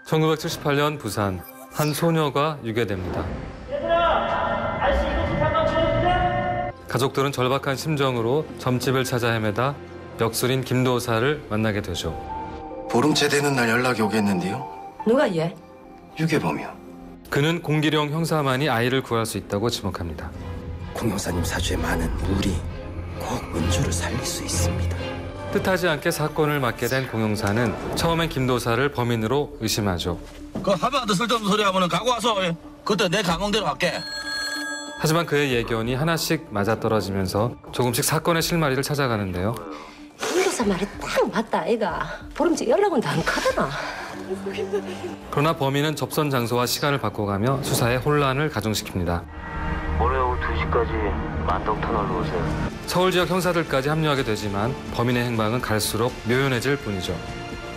(1978년) 부산, 한 소녀가 유괴됩니다. 가족들은 절박한 심정으로 점집을 찾아 헤매다 역술인 김도사를 만나게 되죠. 보름째 되는 날 연락이 오겠는데요. 누가 얘? 유괴범이요. 그는 공기룡 형사만이 아이를 구할 수 있다고 지목합니다. 공 형사님 사주에 많은 우리 꼭 은주를 살릴 수 있습니다. 뜻하지 않게 사건을 맡게 된 공 형사는 처음엔 김도사를 범인으로 의심하죠. 그 하루한테 쓸데없는 소리 하면은 가고 와서 그때 내 강공대로 할게. 하지만 그의 예견이 하나씩 맞아떨어지면서 조금씩 사건의 실마리를 찾아가는데요. 김도사 말이 딱 맞다, 아이가. 보름째 연락 온다 안 가더나. 그러나 범인은 접선 장소와 시간을 바꿔가며 수사에 혼란을 가중시킵니다. 모레 오후 2시까지 만덕터널로 오세요. 서울 지역 형사들까지 합류하게 되지만 범인의 행방은 갈수록 묘연해질 뿐이죠.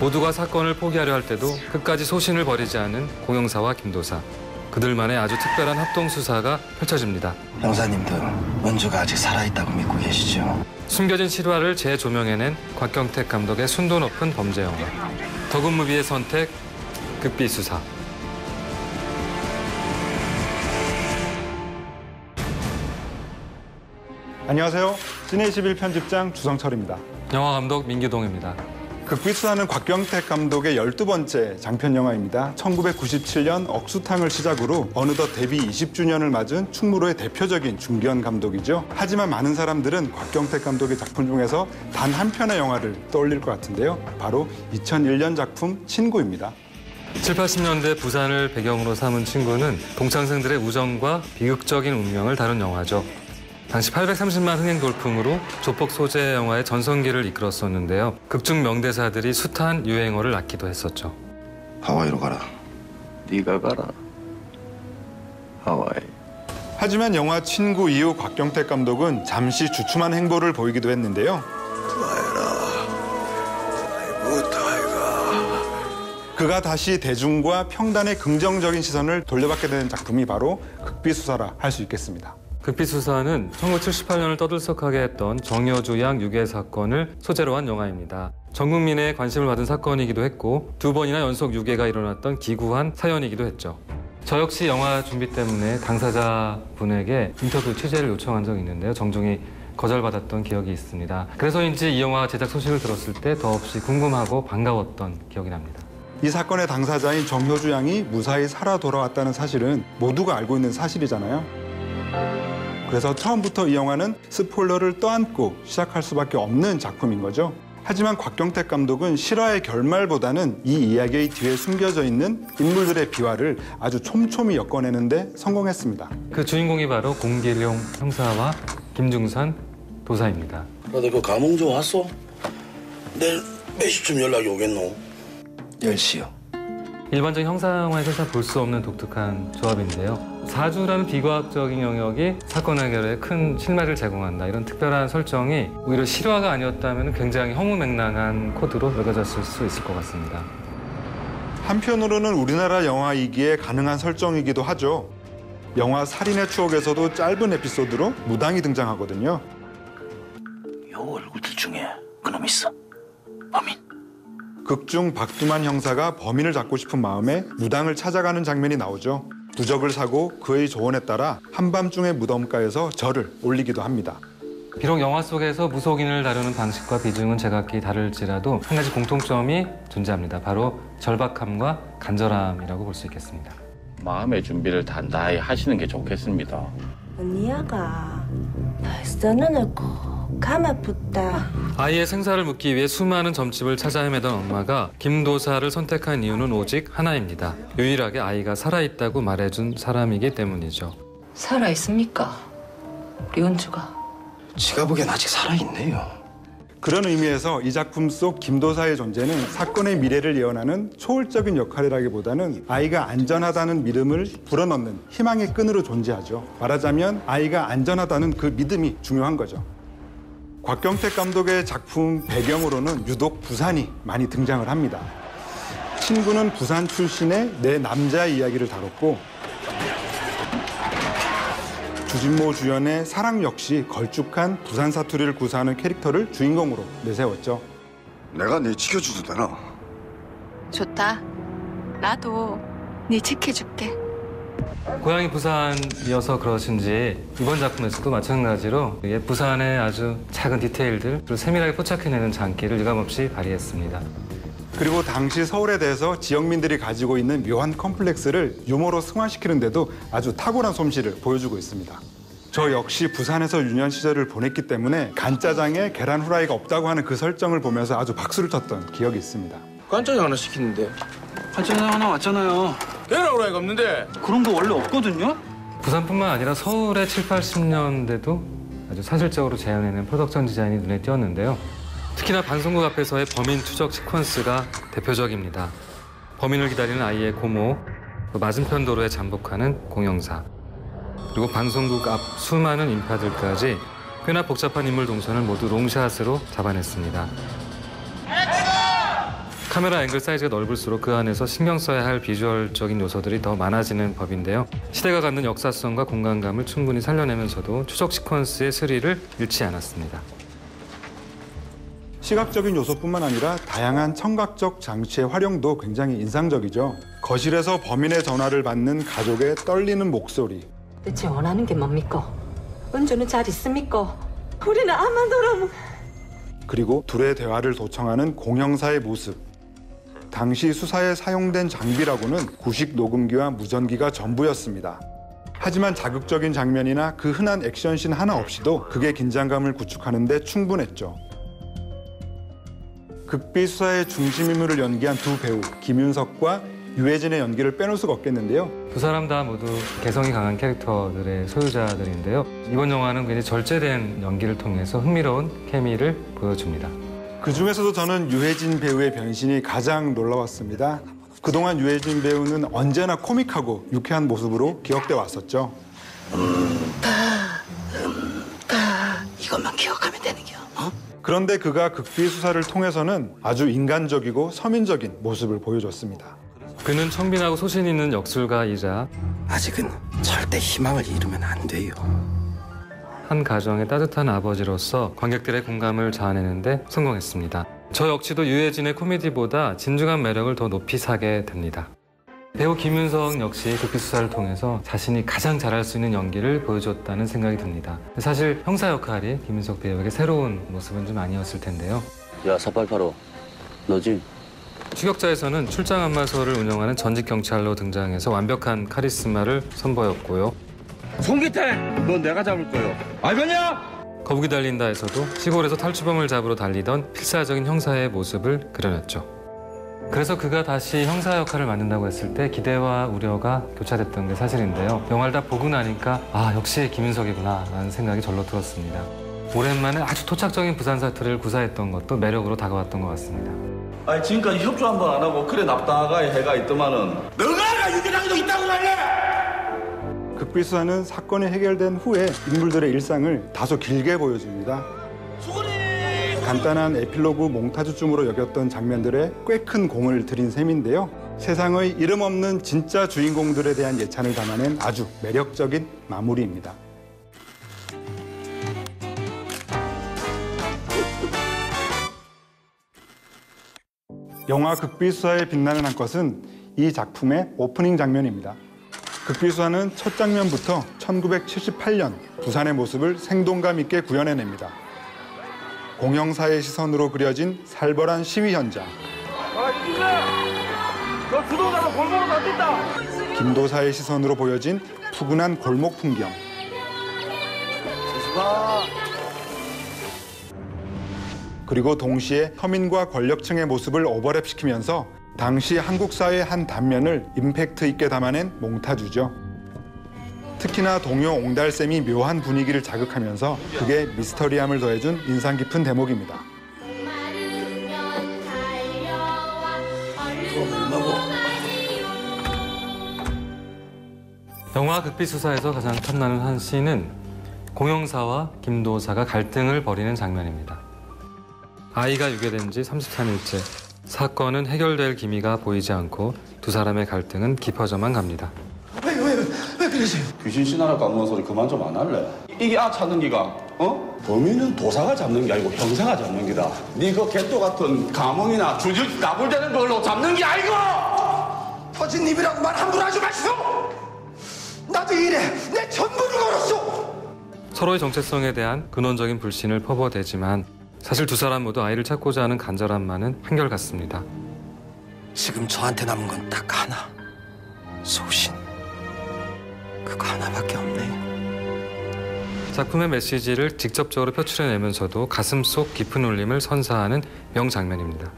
모두가 사건을 포기하려 할 때도 끝까지 소신을 버리지 않은 공 형사와 김도사. 그들만의 아주 특별한 합동 수사가 펼쳐집니다. 형사님들, 은주가 아직 살아있다고 믿고 계시죠? 숨겨진 실화를 재조명해낸 곽경택 감독의 순도 높은 범죄 영화. 덕은무비의 선택, 극비수사. 안녕하세요. 시네21 편집장 주성철입니다. 영화 감독 민기동입니다. 극비수사는 곽경택 감독의 12번째 장편 영화입니다. 1997년 억수탕을 시작으로 어느덧 데뷔 20주년을 맞은 충무로의 대표적인 중견 감독이죠. 하지만 많은 사람들은 곽경택 감독의 작품 중에서 단 한 편의 영화를 떠올릴 것 같은데요. 바로 2001년 작품 친구입니다. 7, 80년대 부산을 배경으로 삼은 친구는 동창생들의 우정과 비극적인 운명을 다룬 영화죠. 당시 830만 흥행 돌풍으로 조폭 소재 영화의 전성기를 이끌었었는데요. 극중 명대사들이 숱한 유행어를 낳기도 했었죠. 하와이로 가라. 네가 가라. 하와이. 하지만 영화 친구 이후 곽경택 감독은 잠시 주춤한 행보를 보이기도 했는데요. 그가 다시 대중과 평단의 긍정적인 시선을 돌려받게 되는 작품이 바로 극비수사라 할 수 있겠습니다. 극비수사는 1978년을 떠들썩하게 했던 정여주 양 유괴 사건을 소재로 한 영화입니다. 전 국민의 관심을 받은 사건이기도 했고 2번이나 연속 유괴가 일어났던 기구한 사연이기도 했죠. 저 역시 영화 준비 때문에 당사자분에게 인터뷰 취재를 요청한 적이 있는데요. 정중히 거절받았던 기억이 있습니다. 그래서인지 이 영화 제작 소식을 들었을 때 더없이 궁금하고 반가웠던 기억이 납니다. 이 사건의 당사자인 정효주 양이 무사히 살아 돌아왔다는 사실은 모두가 알고 있는 사실이잖아요. 그래서 처음부터 이 영화는 스포일러를 떠안고 시작할 수밖에 없는 작품인 거죠. 하지만 곽경택 감독은 실화의 결말보다는 이 이야기의 뒤에 숨겨져 있는 인물들의 비화를 아주 촘촘히 엮어내는 데 성공했습니다. 그 주인공이 바로 공길용 형사와 김중산 도사입니다. 너들 그 감흥조 왔어? 내일 몇 시쯤 연락이 오겠노? 10시요. 일반적인 형사 영화에서 볼 수 없는 독특한 조합인데요. 사주라는 비과학적인 영역이 사건 해결에 큰 실마리를 제공한다. 이런 특별한 설정이 오히려 실화가 아니었다면 굉장히 허무맹랑한 코드로 여겨졌을 수 있을 것 같습니다. 한편으로는 우리나라 영화이기에 가능한 설정이기도 하죠. 영화 살인의 추억에서도 짧은 에피소드로 무당이 등장하거든요. 요 얼굴들 중에 그놈 있어. 범인. 극중 박두만 형사가 범인을 잡고 싶은 마음에 무당을 찾아가는 장면이 나오죠. 부적을 사고 그의 조언에 따라 한밤중의 무덤가에서 절을 올리기도 합니다. 비록 영화 속에서 무속인을 다루는 방식과 비중은 제각기 다를지라도 한 가지 공통점이 존재합니다. 바로 절박함과 간절함이라고 볼 수 있겠습니다. 마음의 준비를 단단히 하시는 게 좋겠습니다. 언니야가 벌써 눈을 꼭 감아붙다. 아이의 생사를 묻기 위해 수많은 점집을 찾아 헤매던 엄마가 김도사를 선택한 이유는 오직 하나입니다. 유일하게 아이가 살아있다고 말해준 사람이기 때문이죠. 살아있습니까? 우리 은주가. 지가 보기엔 아직 살아있네요. 그런 의미에서 이 작품 속 김도사의 존재는 사건의 미래를 예언하는 초월적인 역할이라기보다는 아이가 안전하다는 믿음을 불어넣는 희망의 끈으로 존재하죠. 말하자면 아이가 안전하다는 그 믿음이 중요한 거죠. 곽경택 감독의 작품 배경으로는 유독 부산이 많이 등장을 합니다. 친구는 부산 출신의 네 남자의 이야기를 다뤘고 주진모 주연의 사랑 역시 걸쭉한 부산 사투리를 구사하는 캐릭터를 주인공으로 내세웠죠. 내가 네 지켜줘도 되나? 좋다. 나도 네 지켜줄게. 고향이 부산이어서 그러신지 이번 작품에서도 마찬가지로 옛 부산의 아주 작은 디테일들 그리고 세밀하게 포착해내는 장기를 유감없이 발휘했습니다. 그리고 당시 서울에 대해서 지역민들이 가지고 있는 묘한 컴플렉스를 유머로 승화시키는데도 아주 탁월한 솜씨를 보여주고 있습니다. 저 역시 부산에서 유년 시절을 보냈기 때문에 간짜장에 계란 후라이가 없다고 하는 그 설정을 보면서 아주 박수를 쳤던 기억이 있습니다. 깐짜장 하나 시키는데. 한짜장 하나 왔잖아요. 계란 후라이가 없는데. 그런 거 원래 없거든요? 부산뿐만 아니라 서울의 7, 80년대도 아주 사실적으로 재현해낸 프로덕션 디자인이 눈에 띄었는데요. 특히나 방송국 앞에서의 범인 추적 시퀀스가 대표적입니다. 범인을 기다리는 아이의 고모, 또 맞은편 도로에 잠복하는 공영사, 그리고 방송국 앞 수많은 인파들까지 꽤나 복잡한 인물 동선을 모두 롱샷으로 잡아냈습니다. 카메라 앵글 사이즈가 넓을수록 그 안에서 신경 써야 할 비주얼적인 요소들이 더 많아지는 법인데요. 시대가 갖는 역사성과 공간감을 충분히 살려내면서도 추적 시퀀스의 스릴을 잃지 않았습니다. 시각적인 요소뿐만 아니라 다양한 청각적 장치의 활용도 굉장히 인상적이죠. 거실에서 범인의 전화를 받는 가족의 떨리는 목소리. 대체 원하는 게 뭡니까? 은주는 잘 있습니까? 우리는 암만 돌아면... 그리고 둘의 대화를 도청하는 공영사의 모습. 당시 수사에 사용된 장비라고는 구식 녹음기와 무전기가 전부였습니다. 하지만 자극적인 장면이나 그 흔한 액션씬 하나 없이도 극의 긴장감을 구축하는 데 충분했죠. 극비 수사의 중심 인물을 연기한 두 배우, 김윤석과 유해진의 연기를 빼놓을 수가 없겠는데요. 두 사람 다 모두 개성이 강한 캐릭터들의 소유자들인데요. 이번 영화는 굉장히 절제된 연기를 통해서 흥미로운 케미를 보여줍니다. 그중에서도 저는 유해진 배우의 변신이 가장 놀라웠습니다. 그동안 유해진 배우는 언제나 코믹하고 유쾌한 모습으로 기억돼 왔었죠. 이것만 기억하면 되는겨. 그런데 그가 극비 수사를 통해서는 아주 인간적이고 서민적인 모습을 보여줬습니다. 그는 청빈하고 소신 있는 역술가이자 아직은 절대 희망을 잃으면 안 돼요. 한 가정의 따뜻한 아버지로서 관객들의 공감을 자아내는데 성공했습니다. 저 역시도 유해진의 코미디보다 진중한 매력을 더 높이 사게 됩니다. 배우 김윤석 역시 극비 수사를 통해서 자신이 가장 잘할 수 있는 연기를 보여줬다는 생각이 듭니다. 사실 형사 역할이 김윤석 배우에게 새로운 모습은 좀 아니었을 텐데요. 야, 4885. 너지? 추격자에서는 출장 안마소를 운영하는 전직 경찰로 등장해서 완벽한 카리스마를 선보였고요. 송기태! 넌 내가 잡을 거요. 알겠냐? 거북이 달린다에서도 시골에서 탈주범을 잡으러 달리던 필사적인 형사의 모습을 그려냈죠. 그래서 그가 다시 형사 역할을 맡는다고 했을 때 기대와 우려가 교차됐던 게 사실인데요. 영화를 다 보고 나니까 아, 역시 김윤석이구나 라는 생각이 절로 들었습니다. 오랜만에 아주 토착적인 부산 사투리를 구사했던 것도 매력으로 다가왔던 것 같습니다. 아니 지금까지 협조 한 번 안 하고 그래 납다가의 해가 있더만은 너가 유괴당해도 있다고 말해! 극비 수사는 사건이 해결된 후에 인물들의 일상을 다소 길게 보여줍니다. 간단한 에필로그 몽타주쯤으로 여겼던 장면들에 꽤 큰 공을 들인 셈인데요. 세상의 이름 없는 진짜 주인공들에 대한 예찬을 담아낸 아주 매력적인 마무리입니다. 영화 극비수사에 빛나는 한 것은 이 작품의 오프닝 장면입니다. 극비수사는 첫 장면부터 1978년 부산의 모습을 생동감 있게 구현해냅니다. 공영사의 시선으로 그려진 살벌한 시위 현장. 너 주도자로 골목으로 던진다! 김도사의 시선으로 보여진 푸근한 골목 풍경. 그리고 동시에 서민과 권력층의 모습을 오버랩시키면서 당시 한국 사회의 한 단면을 임팩트 있게 담아낸 몽타주죠. 특히나 동요 옹달샘이 묘한 분위기를 자극하면서 그게 미스터리함을 더해준 인상 깊은 대목입니다. 영화 극비수사에서 가장 탐나는 한 씬은 공영사와 김도사가 갈등을 벌이는 장면입니다. 아이가 유괴된 지 33일째, 사건은 해결될 기미가 보이지 않고 두 사람의 갈등은 깊어져만 갑니다. 왜 그러세요? 귀신 신하라 까먹는 소리 그만 좀 안 할래? 이게 찾는 기가 범인은 도사가 잡는 게 아니고 형사가 잡는 기다. 네 그 개또 같은 감흥이나 주짓 나불대는 걸로 잡는 게 아니고! 터진 입이라고 말 함부로 하지 마시오. 나도 이래 내 전부를 걸었어. 서로의 정체성에 대한 근원적인 불신을 퍼부어대지만 사실 두 사람 모두 아이를 찾고자 하는 간절함만은 한결같습니다. 지금 저한테 남은 건 딱 하나. 소신. 그거 하나밖에 없네요. 작품의 메시지를 직접적으로 표출해내면서도 가슴속 깊은 울림을 선사하는 명장면입니다.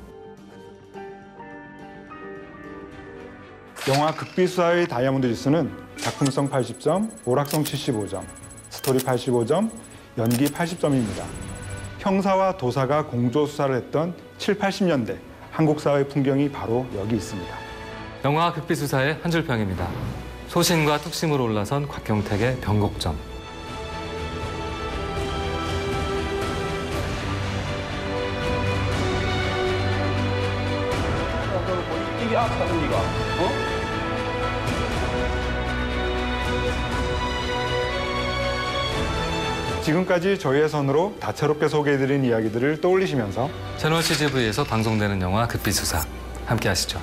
영화 극비수사의 다이아몬드 지수는 작품성 80점, 오락성 75점, 스토리 85점, 연기 80점입니다. 형사와 도사가 공조 수사를 했던 7, 80년대 한국 사회의 풍경이 바로 여기 있습니다. 영화 극비수사의 한 줄평입니다. 소신과 뚝심으로 올라선 곽경택의 변곡점. 이게 찾는 기가 지금까지 저희의 선으로 다채롭게 소개해드린 이야기들을 떠올리시면서 채널 CGV에서 방송되는 영화 극비수사 함께 하시죠.